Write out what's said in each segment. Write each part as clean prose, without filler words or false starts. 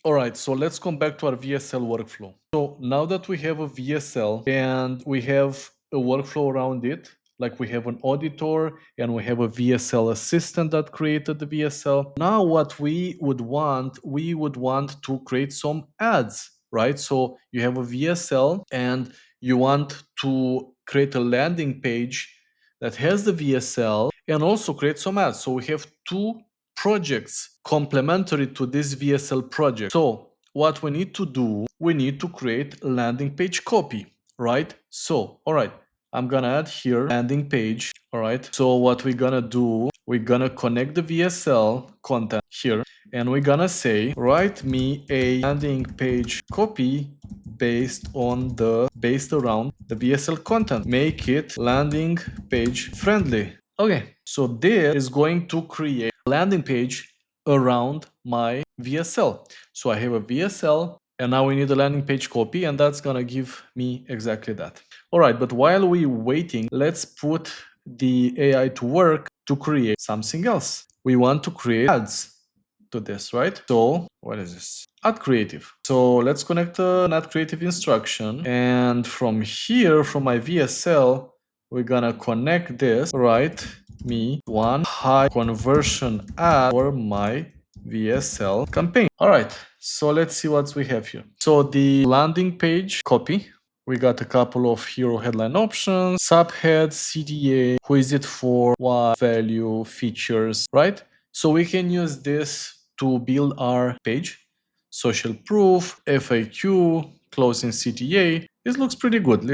All right, so let's come back to our VSL workflow. So now that we have a VSL and we have a workflow around it, like we have an auditor and we have a VSL assistant that created the VSL. Now what we would want to create some ads, right? So you have a VSL and you want to create a landing page that has the VSL and also create some ads. So we have two projects complementary to this VSL project. So what we need to do, we need to create a landing page copy, right? So, all right, I'm gonna add here landing page. All right. So what we're gonna do, we're gonna connect the VSL content here and we're gonna say, write me a landing page copy based around the VSL content. Make it landing page friendly. Okay, so this is going to create a landing page around my VSL. So I have a VSL and now we need a landing page copy and that's gonna give me exactly that. All right, but while we're waiting, let's put the AI to work to create something else. We want to create ads to this, right? So what is this? Add creative. So let's connect an add creative instruction. And from here, from my VSL, we're gonna connect this, write me one high conversion ad for my VSL campaign. All right, so let's see what we have here. So the landing page copy, we got a couple of hero headline options, subhead, CDA, who is it for, what value, features, right? So we can use this to build our page, social proof, FAQ, closing CTA. This looks pretty good.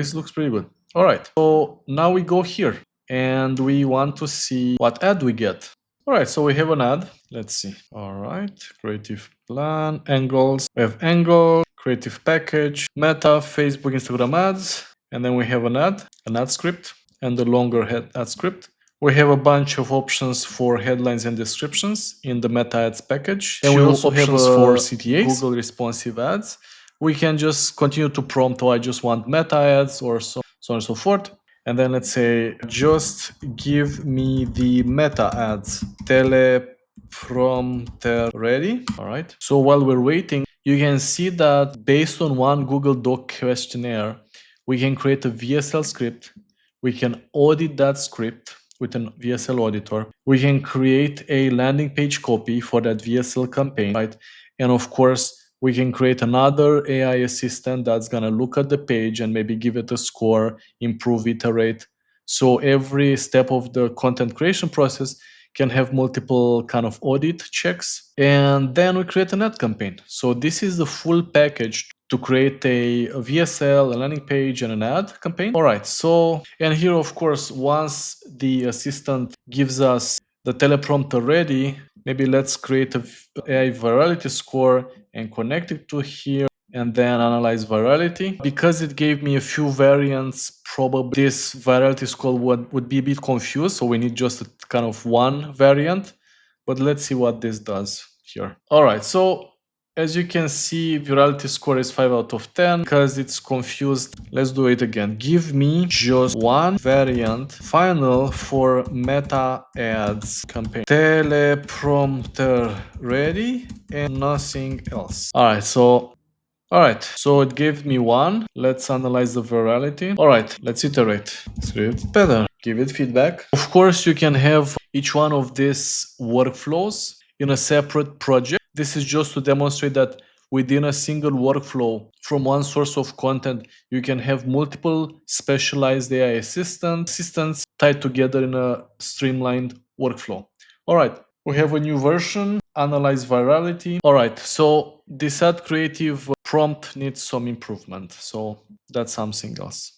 All right, so now we go here and we want to see what ad we get. All right, so we have an ad. Let's see. All right, creative plan, angles. We have angle, creative package, meta, Facebook, Instagram ads. And then we have an ad script, and the longer ad script. We have a bunch of options for headlines and descriptions in the meta ads package. And we also have for CTAs, Google responsive ads. We can just continue to prompt, oh, I just want meta ads or so on and so forth. And then let's say, just give me the meta ads. Teleprompter ready. All right. So while we're waiting, you can see that based on one Google Doc questionnaire, we can create a VSL script. We can audit that script with an VSL auditor. We can create a landing page copy for that VSL campaign, right? And of course, we can create another AI assistant that's going to look at the page and maybe give it a score, improve, iterate. So every step of the content creation process can have multiple kind of audit checks. And then we create an ad campaign. So this is the full package to create a VSL, a landing page, and an ad campaign. All right, so, and here, of course, once the assistant gives us the teleprompter ready, maybe let's create a AI virality score and connect it to here and then analyze virality. Because it gave me a few variants, probably this virality score would be a bit confused, so we need just a kind of one variant. But let's see what this does here. All right, so as you can see, virality score is 5 out of 10 because it's confused. Let's do it again. Give me just one variant final for meta ads campaign. Teleprompter ready and nothing else. All right, so it gave me one. Let's analyze the virality. All right, let's iterate. Script better. Give it feedback. Of course, you can have each one of these workflows in a separate project. This is just to demonstrate that within a single workflow from one source of content, you can have multiple specialized AI assistants tied together in a streamlined workflow. All right, we have a new version, analyze virality. All right, so this ad creative prompt needs some improvement. So that's something else.